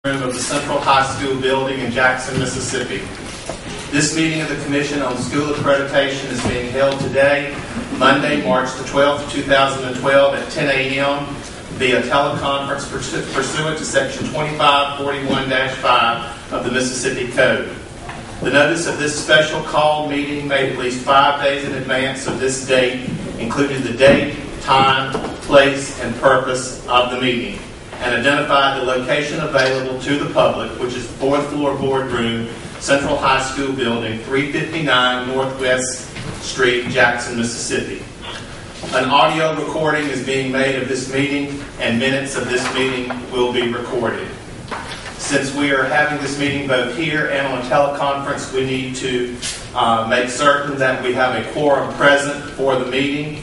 Room of the Central High School building in Jackson, Mississippi. This meeting of the Commission on School Accreditation is being held today, Monday, March the 12th, 2012 at 10 a.m. via teleconference pursuant to Section 2541-5 of the Mississippi Code. The notice of this special call meeting made at least 5 days in advance of this date included the date, time, place, and purpose of the meeting, and identified the location available to the public, which is the 4th floor boardroom, Central High School building, 359 Northwest Street, Jackson, Mississippi. An audio recording is being made of this meeting, and minutes of this meeting will be recorded. Since we are having this meeting both here and on a teleconference, we need to make certain that we have a quorum present for the meeting.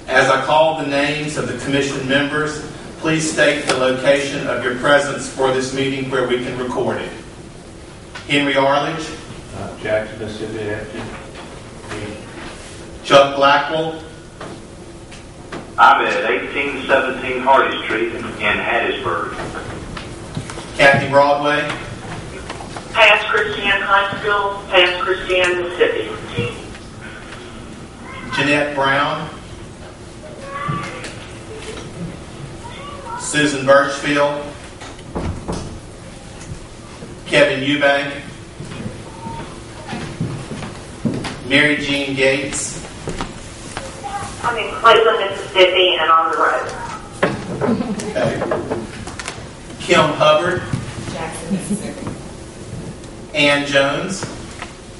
As I call the names of the Commission members, please state the location of your presence for this meeting where we can record it. Henry Arledge. Jackson, Mississippi. Chuck Blackwell. I'm at 1817 Hardy Street in Hattiesburg. Kathy Broadway. Pass Christian High School, Pass Christian, Mississippi. Jeanette Brown. Susan Birchfield. Kevin Eubank. Mary Jean Gates. I'm in Cleveland, Mississippi, and on the road. Okay. Kim Hubbard. Jackson, Mississippi. Ann Jones.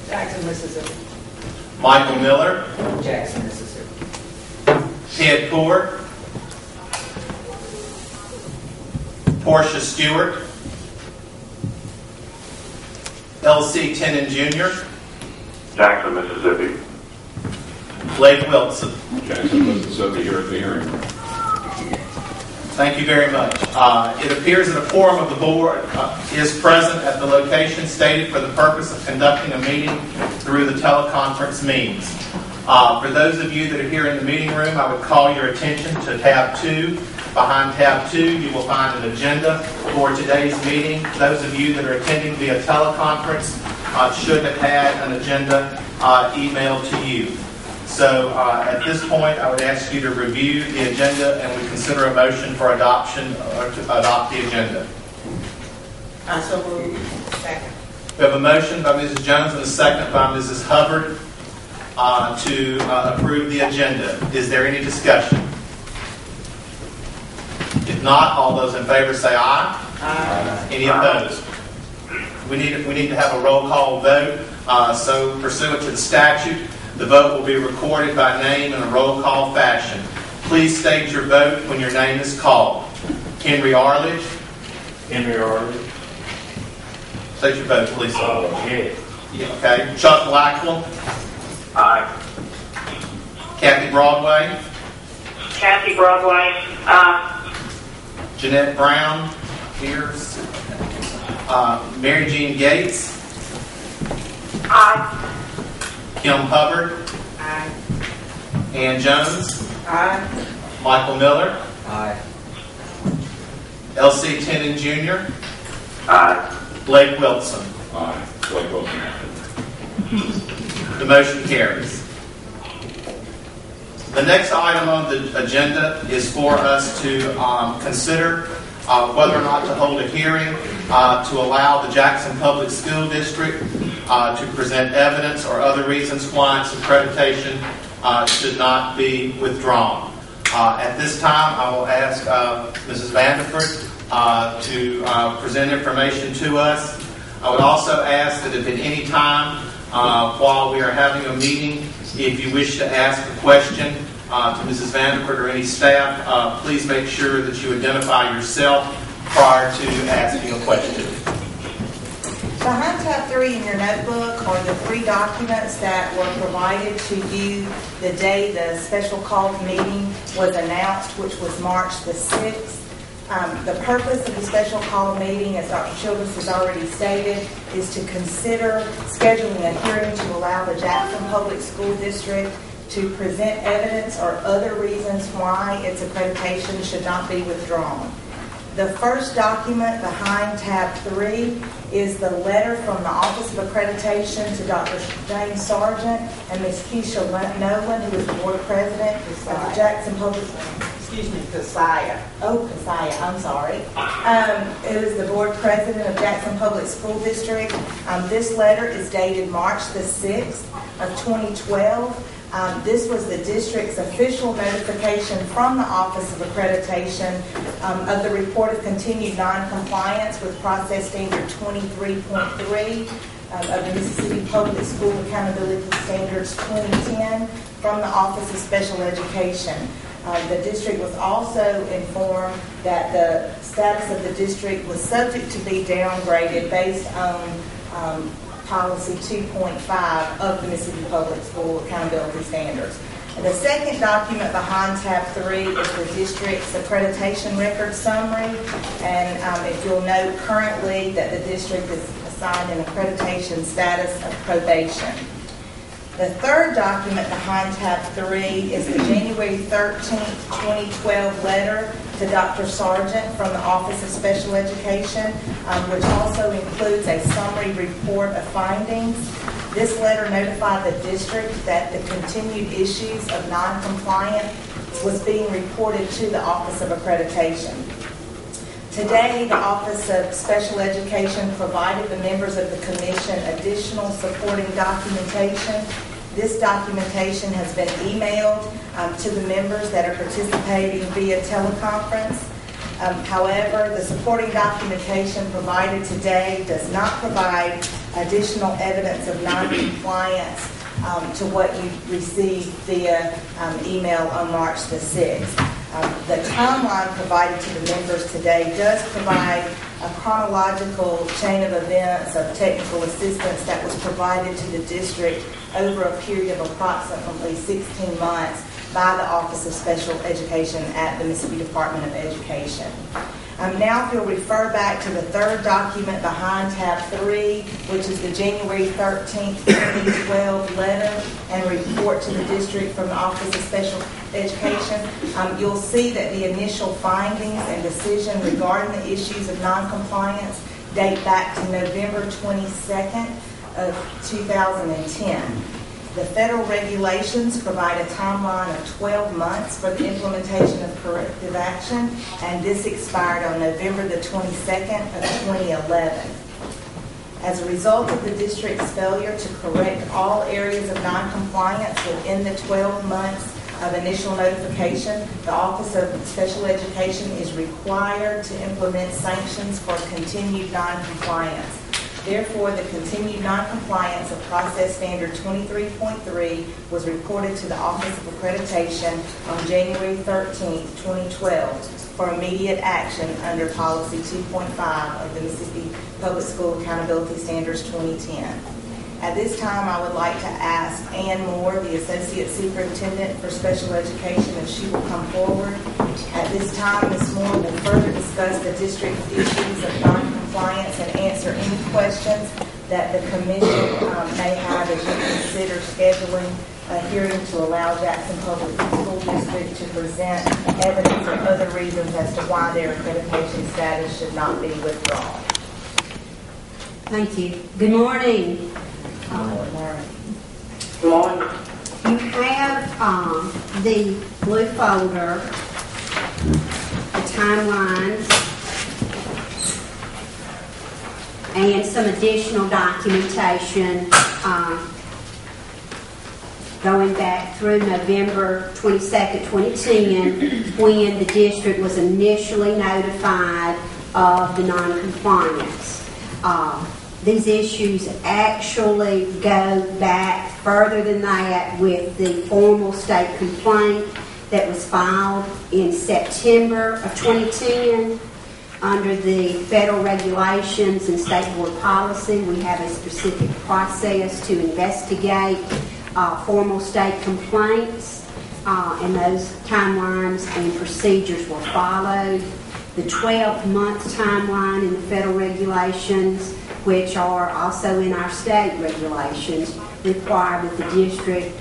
Jackson, Mississippi. Michael Miller. Jackson, Mississippi. Ted Poor. Portia Stewart. L.C. Tennant Jr. Jackson, Mississippi. Blake Wilson. Jackson, Mississippi, here at the hearing. Thank you very much. It appears that a quorum of the board is present at the location stated for the purpose of conducting a meeting through the teleconference means. For those of you that are here in the meeting room, I would call your attention to tab 2. Behind tab 2, you will find an agenda for today's meeting. Those of you that are attending via teleconference should have had an agenda emailed to you. So at this point, I would ask you to review the agenda and we consider a motion for adoption or to adopt the agenda. I so move. Second. We have a motion by Mrs. Jones and a second by Mrs. Hubbard to approve the agenda. Is there any discussion? If not, all those in favor say aye. Aye. Any opposed? We need to have a roll call vote. So pursuant to the statute, the vote will be recorded by name in a roll call fashion. Please state your vote when your name is called. Henry Arledge. Henry Arledge. State your vote, please. Yeah. Okay. Chuck Blackwell. Aye. Kathy Broadway. Kathy Broadway, Jeanette Brown. Here. Mary Jean Gates. aye. Kim Hubbard. Aye. Ann Jones. Aye. Michael Miller. Aye. L.C. Tennant Jr. Aye. Blake Wilson. Aye. Blake Wilson. The motion carries. The next item on the agenda is for us to consider whether or not to hold a hearing to allow the Jackson Public School District to present evidence or other reasons why its accreditation should not be withdrawn. At this time, I will ask Mrs. Vanderford to present information to us. I would also ask that if at any time while we are having a meeting, if you wish to ask a question to Mrs. Vanderford or any staff, please make sure that you identify yourself prior to asking a question. Behind tab 3 in your notebook are the 3 documents that were provided to you the day the special call meeting was announced, which was March the 6th. The purpose of the special call meeting, as Dr. Childress has already stated, is to consider scheduling a hearing to allow the Jackson Public School District to present evidence or other reasons why its accreditation should not be withdrawn. The first document behind tab 3 is the letter from the Office of Accreditation to Dr. James Sargent and Ms. Keisha Nolan, who is the board president of the Jackson Public. Excuse me, Keziah. Oh, Keziah, I'm sorry. It is the board president of Jackson Public School District. This letter is dated March the 6th of 2012. This was the district's official notification from the Office of Accreditation of the report of continued noncompliance with Process Standard 23.3 of the Mississippi Public School Accountability Standards 2010 from the Office of Special Education. The district was also informed that the status of the district was subject to be downgraded based on Policy 2.5 of the Mississippi Public School Accountability Standards. And the second document behind tab 3 is the district's accreditation record summary. And if you'll note currently that the district is assigned an accreditation status of probation. The third document behind tab 3 is the January 13th, 2012 letter to Dr. Sargent from the Office of Special Education, which also includes a summary report of findings. This letter notified the district that the continued issues of noncompliance was being reported to the Office of Accreditation. Today, the Office of Special Education provided the members of the Commission additional supporting documentation. This documentation has been emailed to the members that are participating via teleconference. However, the supporting documentation provided today does not provide additional evidence of noncompliance to what you received via email on March the 6th. The timeline provided to the members today does provide a chronological chain of events of technical assistance that was provided to the district over a period of approximately 16 months by the Office of Special Education at the Mississippi Department of Education. Now if you'll refer back to the third document behind tab 3, which is the January 13th, 2012 letter and report to the district from the Office of Special Education, you'll see that the initial findings and decision regarding the issues of noncompliance date back to November 22nd of 2010. The federal regulations provide a timeline of 12 months for the implementation of corrective action, and this expired on November the 22nd of 2011. As a result of the district's failure to correct all areas of noncompliance within the 12 months of initial notification, the Office of Special Education is required to implement sanctions for continued noncompliance. Therefore, the continued noncompliance of Process Standard 23.3 was reported to the Office of Accreditation on January 13, 2012 for immediate action under Policy 2.5 of the Mississippi Public School Accountability Standards 2010. At this time, I would like to ask Ann Moore, the Associate Superintendent for Special Education, if she will come forward. At this time, Ms. Moore will further discuss the district's issues of noncompliance and answer any questions that the Commission may have as you consider scheduling a hearing to allow Jackson Public School District to present evidence or other reasons as to why their accreditation status should not be withdrawn. Thank you. Good morning. Good morning. You have the blue folder, the timelines, and some additional documentation going back through November 22nd, 2010, when the district was initially notified of the noncompliance. These issues actually go back further than that with the formal state complaint that was filed in September of 2010. Under the federal regulations and state board policy, we have a specific process to investigate formal state complaints, and those timelines and procedures were followed. The 12-month timeline in the federal regulations, which are also in our state regulations, require that the district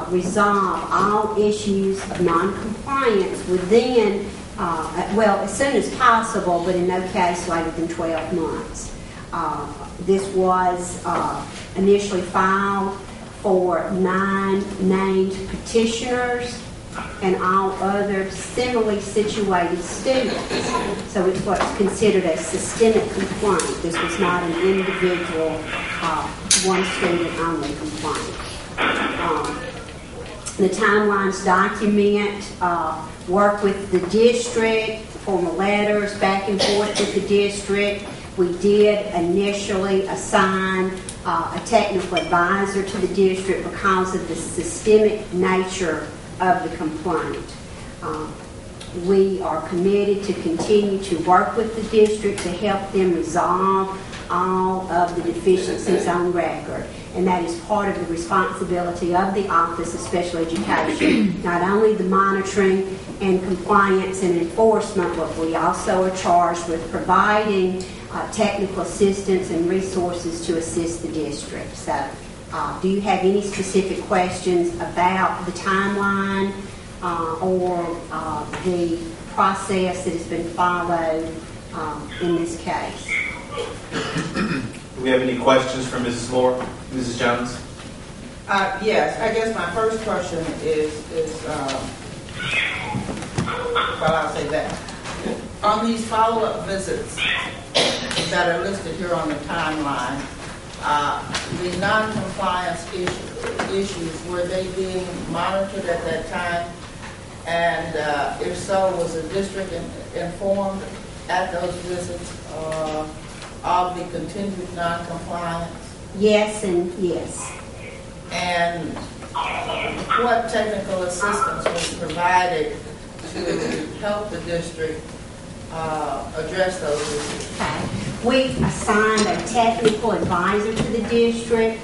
resolve all issues of noncompliance within well, as soon as possible, but in no case later than 12 months. This was initially filed for 9 named petitioners and all other similarly situated students. So it's what's considered a systemic complaint. This was not an individual, one student only complaint. The timelines document work with the district, formal letters back and forth with the district. We did initially assign a technical advisor to the district because of the systemic nature of the complaint. We are committed to continue to work with the district to help them resolve all of the deficiencies on record. And that is part of the responsibility of the Office of Special Education. Not only the monitoring and compliance and enforcement, but we also are charged with providing technical assistance and resources to assist the district. So, do you have any specific questions about the timeline or the process that has been followed in this case? Do we have any questions for Mrs. Moore? Mrs. Jones? Yes, I guess my first question is well, I'll say that. On these follow-up visits that are listed here on the timeline, the non-compliance issues, were they being monitored at that time? And if so, was the district informed at those visits of the continued non-compliance? Yes and yes. And what technical assistance was provided to help the district address those issues? Okay. We assigned a technical advisor to the district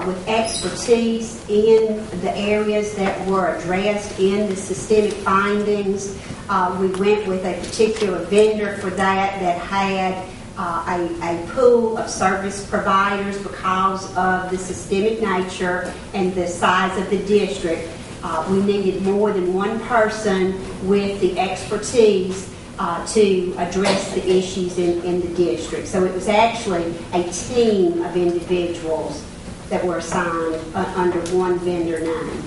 with expertise in the areas that were addressed in the systemic findings. We went with a particular vendor for that had a pool of service providers because of the systemic nature and the size of the district. We needed more than one person with the expertise to address the issues in the district. So it was actually a team of individuals that were assigned under one vendor name.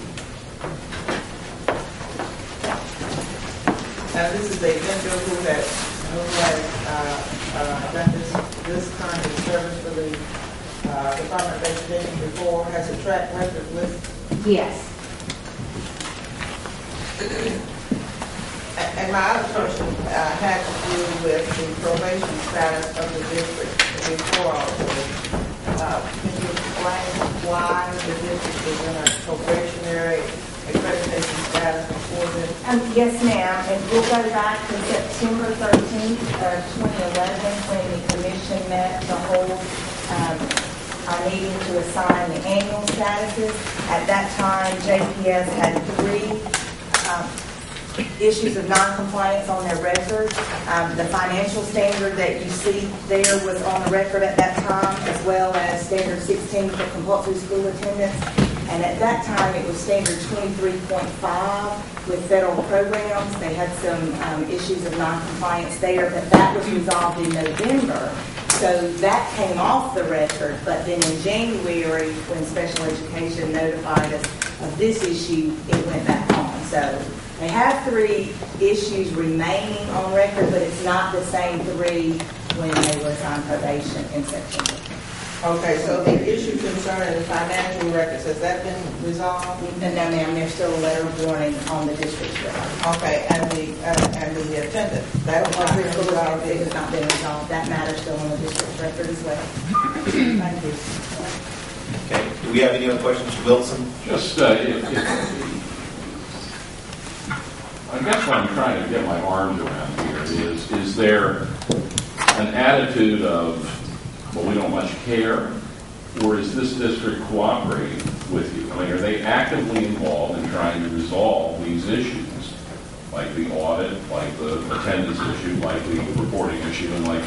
Now, this is a vendor who has done this kind of service for the Department of Education before, has a track record with. Yes. And my other question had to do with the probation status of the district before all of this. Can you explain why the district was in a probationary accreditation status before this? Yes, ma'am. And we'll go back to September 13th of 2011 when the commission met to hold our meeting to assign the annual statuses. At that time, JPS had 3 issues of non-compliance on their record. The financial standard that you see there was on the record at that time, as well as standard 16 for compulsory school attendance. And at that time, it was standard 23.5 with federal programs. They had some issues of non-compliance there, but that was resolved in November. So that came off the record, but then in January, when special education notified us of this issue, it went back on. So they have 3 issues remaining on record, but it's not the same 3 when they were assigned probation in September. Okay, so the issue concerning the financial records, has that been resolved? No, ma'am, there's still a letter of warning on the district's record. Okay, and the attendance, that was not resolved. It has not been resolved. That matter's still on the district's record as well. Thank you. Okay. Do we have any other questions for Wilson? Just, I guess what I'm trying to get my arms around here is there an attitude of, well, we don't much care, or is this district cooperating with you? I mean, are they actively involved in trying to resolve these issues, like the audit, like the attendance issue, like the reporting issue, and like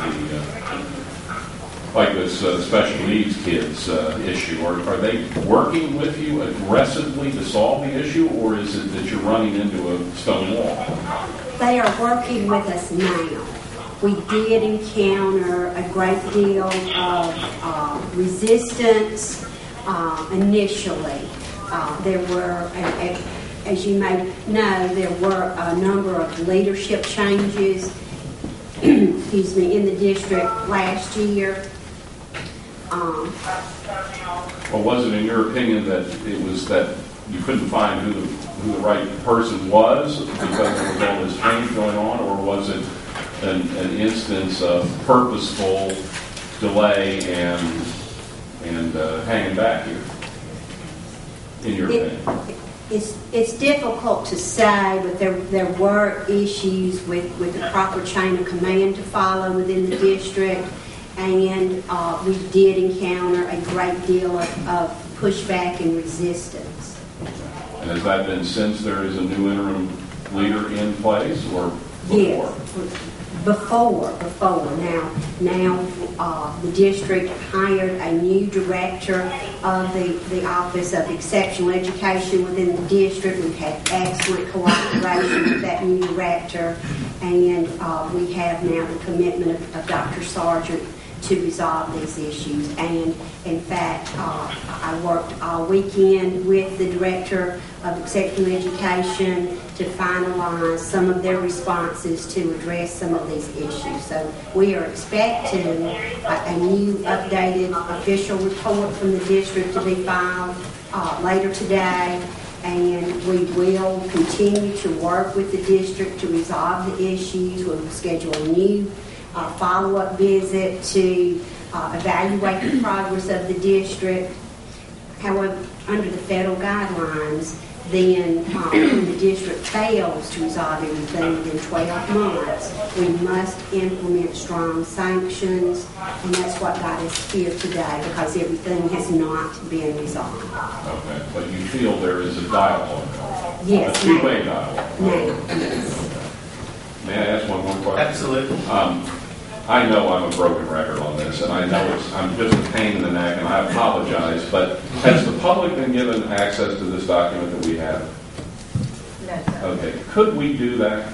this special needs kids issue? Are they working with you aggressively to solve the issue, or is it that you're running into a stone wall? They are working with us now. We did encounter a great deal of resistance initially. There were, as you may know, there were a number of leadership changes excuse me, in the district last year. Well, was it in your opinion that it was that you couldn't find who the right person was because there was all this change going on, or was it an instance of purposeful delay and hanging back here, in your opinion? It's difficult to say, but there were issues with the proper chain of command to follow within the district, and we did encounter a great deal of pushback and resistance. And has that been since there is a new interim leader in place, or before? Yes, before. Now the district hired a new director of the Office of Exceptional Education within the district. We've had excellent cooperation with that new director, and we have now the commitment of Dr. Sargent to resolve these issues. And in fact, I worked all weekend with the Director of Exceptional Education to finalize some of their responses to address some of these issues. So we are expecting a new updated official report from the district to be filed later today. And we will continue to work with the district to resolve the issues. We'll schedule a new follow-up visit to evaluate the progress of the district. However, under the federal guidelines, then when the district fails to resolve everything within 12 months, we must implement strong sanctions, and that's what got us here today, because everything has not been resolved. Okay, but you feel there is a dialogue? Yes. A two-way dialogue? Now. May I ask one more question? Absolutely. I know I'm a broken record on this, and I know I'm just a pain in the neck, and I apologize, but has the public been given access to this document that we have? No. Okay. Could we do that?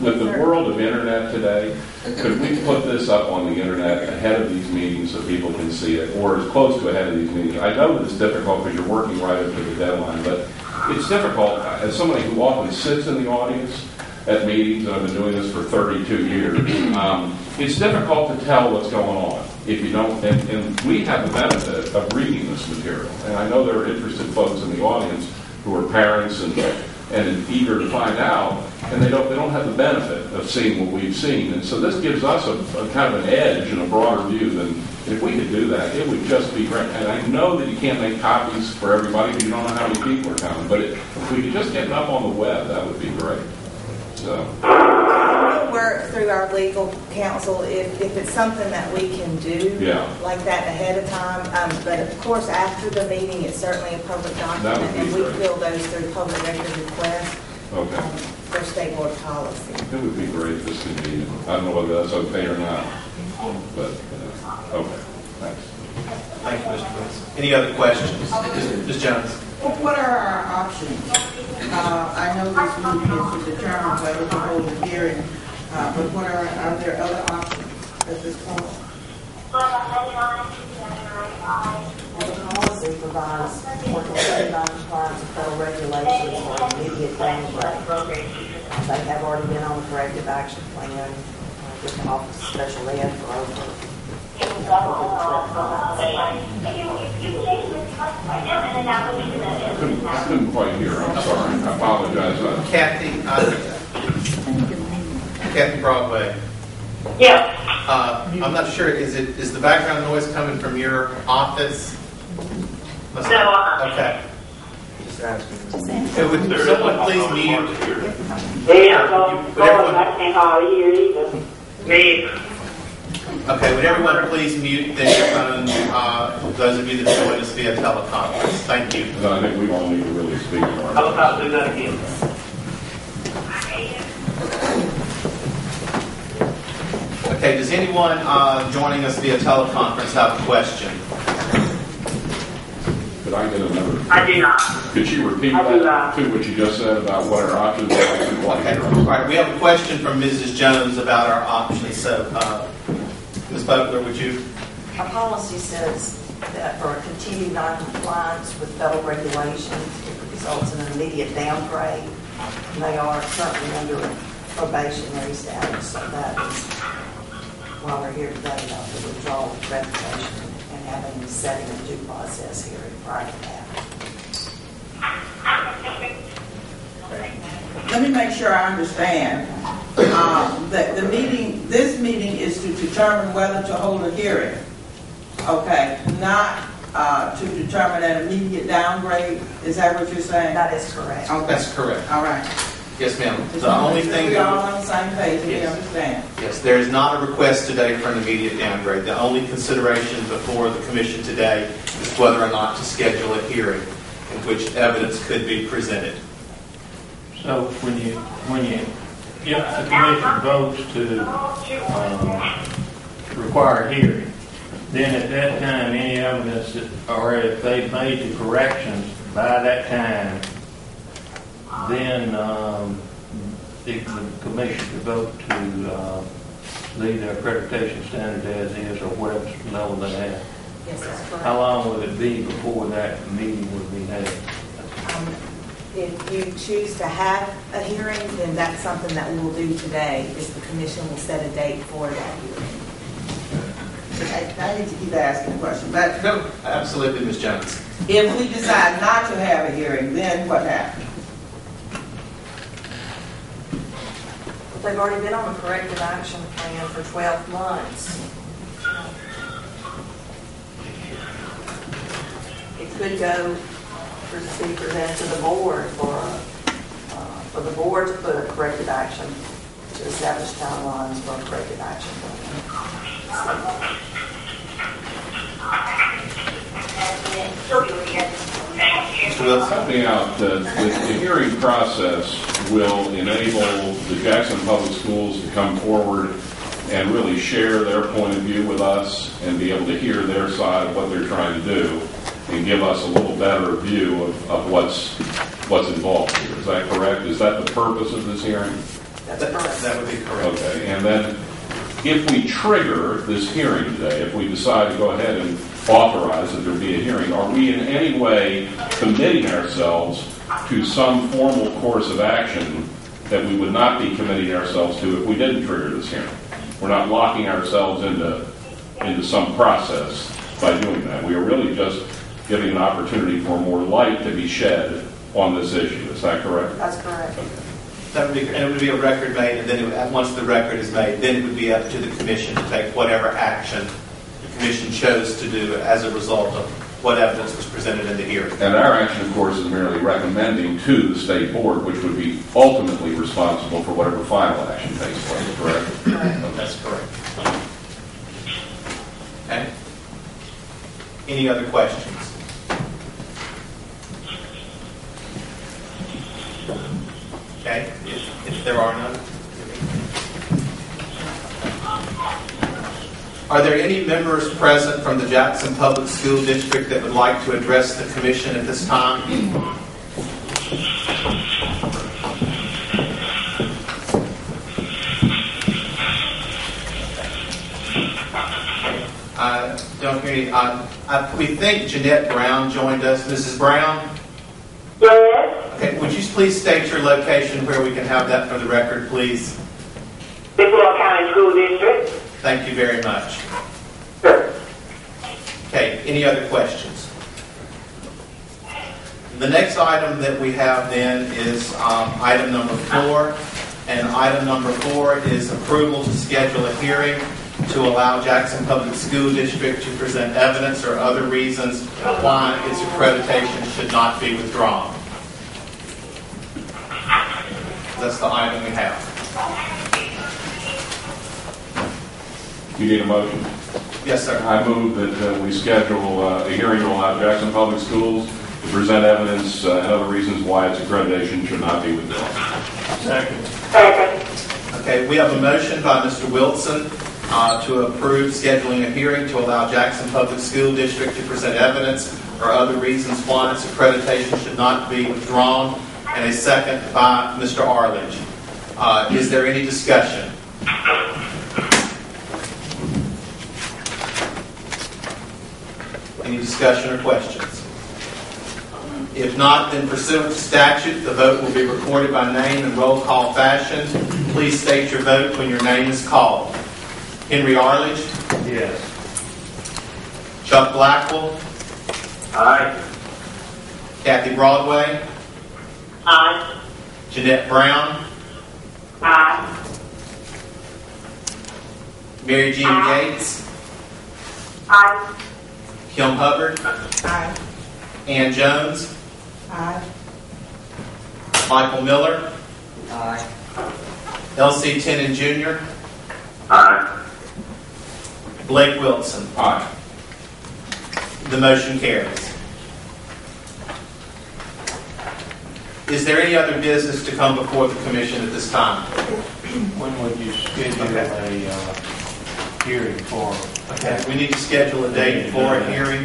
With the world of internet today, could we put this up on the internet ahead of these meetings so people can see it, or as close to ahead of these meetings? I know that it's difficult because you're working right up to the deadline, but it's difficult as somebody who often sits in the audience at meetings, and I've been doing this for 32 years. It's difficult to tell what's going on if you don't, and we have the benefit of reading this material. And I know there are interested folks in the audience who are parents and eager to find out, and they don't have the benefit of seeing what we've seen. And so this gives us a kind of an edge and a broader view than if we could do that. It would just be great. And I know that you can't make copies for everybody because you don't know how many people are coming. But if we could just get it up on the web, that would be great. So. We'll work through our legal counsel if it's something that we can do like that ahead of time. But of course, after the meeting, it's certainly a public document, and we fill those through public record requests for state board policy. It would be great if this could be. I don't know whether that's okay or not, but okay. Thanks. Thank you, Mr. Wilson. Any other questions? Ms. Jones. What are our options? I know this meeting is to determine whether to hold a hearing, but are there other options at this point? The policy provides for complete non-compliance with federal regulations for immediate danger. They have already been on the corrective action plan with the Office of Special Ed for over. I couldn't quite hear. I'm sorry. I apologize. Kathy Broadway. Yes. I'm not sure. Is the background noise coming from your office? No. Okay. Would someone please mute? Yeah, I can't hardly hear either. Me. Okay, would everyone please mute their phone, those of you that join us via teleconference? Thank you. I think we all need to really speak more. I'll about to do that again. Okay, does anyone joining us via teleconference have a question? Could Did I get another? I do not. Could you repeat I do that not. to what you just said about what our options are? Okay. All right. We have a question from Mrs. Jones about our options. So, Ms. Butler, would you? Our policy says that for a continued non-compliance with federal regulations, it results in an immediate downgrade. And they are currently under probationary status, so that is why we're here today about the withdrawal of accreditation and having setting a due process hearing prior to that. Let me make sure I understand. That this meeting is to determine whether to hold a hearing. Okay, not to determine an immediate downgrade. Is that what you're saying? That is correct. Okay. That's correct. All right. Yes, ma'am. Just The only thing we're all that on the same page. We Yes. understand. yes, there is not a request today for an immediate downgrade. The only consideration before the commission today is whether or not to schedule a hearing in which evidence could be presented. So when you if the commission votes to require a hearing, then at that time any evidence that, or if they've made the corrections by that time, then the commission could vote to leave their accreditation standard as is or whatever level they have. Yes, that's correct. How long would it be before that meeting would be held? If you choose to have a hearing, then that's something that we will do today, is the commission will set a date for that hearing. I need to keep asking the question. But No, absolutely, Ms. Jones. if we decide not to have a hearing, then what happens? They've already been on a corrective action plan for 12 months. It could go be presented to the board for the board to put a corrective action to establish timelines for a corrective action plan. Mr. Wilson? Help me out. The hearing process will enable the Jackson Public Schools to come forward and really share their point of view with us and be able to hear their side of what they're trying to do and give us a little better view of what's involved here. Is that correct? Is that the purpose of this hearing? That's correct. That would be correct. Okay. And then if we trigger this hearing today, if we decide to go ahead and authorize that there be a hearing, are we in any way committing ourselves to some formal course of action that we would not be committing ourselves to if we didn't trigger this hearing? We're not locking ourselves into some process by doing that. We are really just giving an opportunity for more light to be shed on this issue. Is that correct? That's correct. Okay. That would be, and it would be a record made, and then once the record is made, then it would be up to the commission to take whatever action the commission chose to do as a result of what evidence was presented in the hearing. And our action, of course, is merely recommending to the state board, which would be ultimately responsible for whatever final action takes place, correct? That's correct. Okay. Any other questions? Okay, if there are none. Are there any members present from the Jackson Public School District that would like to address the commission at this time? I don't hear you. We think Jeanette Brown joined us. Mrs. Brown? Yes, Okay, would you please state your location where we can have that for the record, please? Bigelow County School District. Thank you very much. Sure. Okay, any other questions? The next item that we have then is item number 4. And item number 4 is approval to schedule a hearing to allow Jackson Public School District to present evidence or other reasons why its accreditation should not be withdrawn. That's the item we have. You need a motion? Yes, sir. I move that we schedule a hearing to allow Jackson Public Schools to present evidence and other reasons why its accreditation should not be withdrawn. Second. Second. Okay, we have a motion by Mr. Wilson to approve scheduling a hearing to allow Jackson Public School District to present evidence or other reasons why its accreditation should not be withdrawn, and a second by Mr. Arledge. Is there any discussion? Any discussion or questions? If not, then pursuant to statute, the vote will be recorded by name and roll call fashion. Please state your vote when your name is called. Henry Arledge? Yes. Chuck Blackwell? Aye. Kathy Broadway? Aye. Jeanette Brown? Aye. Mary Jean Gates? Aye. Kim Hubbard? Aye. Ann Jones? Aye. Michael Miller? Aye. L.C. Tennant Jr.? Aye. Blake Wilson? Aye. The motion carries. Is there any other business to come before the commission at this time? When would you schedule a hearing for? Okay, we need to schedule a date for a hearing.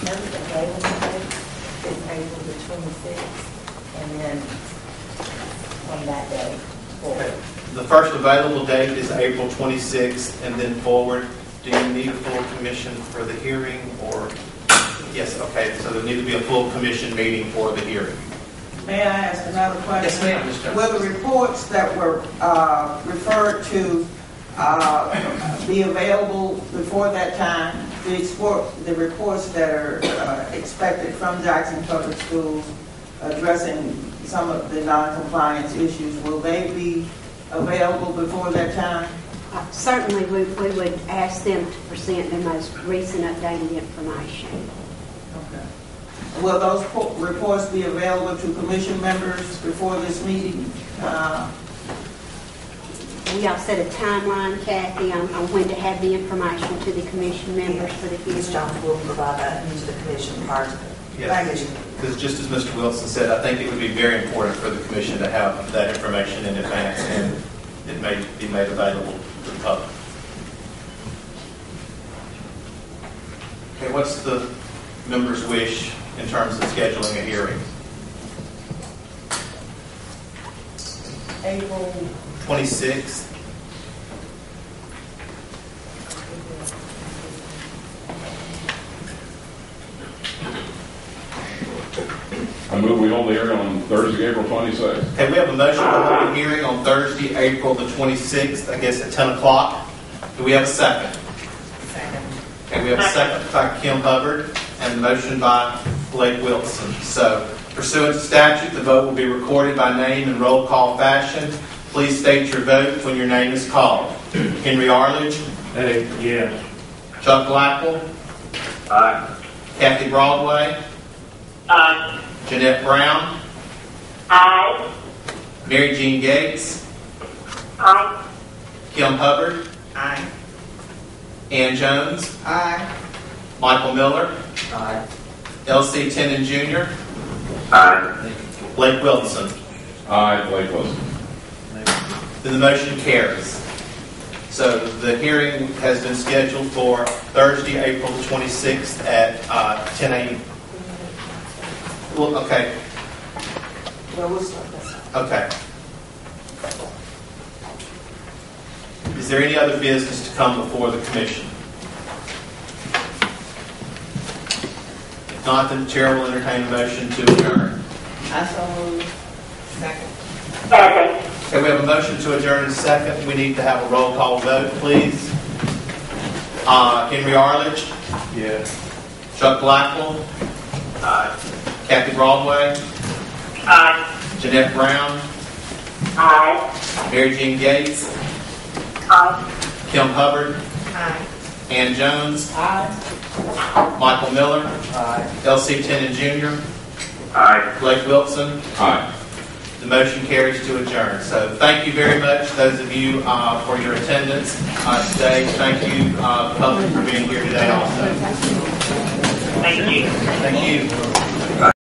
Notice available date is April the 26th, and then from that day forward. The first available date is April 26th, and then forward. Do you need a full commission for the hearing, or? Yes, okay, so there need to be a full commission meeting for the hearing. May I ask another question? Yes, ma'am, Ms. Jones. Will the reports that were referred to be available before that time? The reports that are expected from Jackson Public Schools addressing some of the non-compliance issues, will they be available before that time? Certainly, we would ask them to present their most recent updated information. Okay. Will those reports be available to commission members before this meeting? We all set a timeline, Kathy, on when to have the information to the commission members for the hearing. Ms. Jones will provide that to the commission prior to Yes, because just as Mr. Wilson said, I think it would be very important for the commission to have that information in advance, and it may be made available to the public. Okay, what's the members' wish in terms of scheduling a hearing? April 26th. I move we hold the hearing on Thursday, April 26th. Okay, we have a motion to hold a hearing on Thursday, April the 26th, I guess at 10 o'clock. Do we have a second? Second. Okay, we have a second by Kim Hubbard and a motion by Blake Wilson. So, pursuant to statute, the vote will be recorded by name and roll call fashion. Please state your vote when your name is called. Henry Arledge? Yes. Chuck Blackwell? Aye. Kathy Broadway? Aye. Jeanette Brown? Aye. Mary Jean Gates? Aye. Kim Hubbard? Aye. Ann Jones? Aye. Michael Miller? Aye. L.C. Tennant Jr.? Aye. Blake Wilson? Aye, Blake Wilson. Then the motion carries. So the hearing has been scheduled for Thursday, April 26th at 10 a.m. Well, okay. Well, we'll start this. Okay. Is there any other business to come before the commission? If not, then the chair will entertain a motion to adjourn. I so move. Second. Second. Okay, we have a motion to adjourn in a second. We need to have a roll call vote, please. Henry Arledge? Yes. Chuck Blackwell? Aye. Kathy Broadway? Aye. Jeanette Brown? Aye. Mary Jean Gates? Aye. Kim Hubbard? Aye. Ann Jones? Aye. Michael Miller? Aye. L.C. Tennant Jr.? Aye. Blake Wilson? Aye. The motion carries to adjourn. So thank you very much, those of you, for your attendance today. Thank you, public, for being here today also. Thank you. Thank you.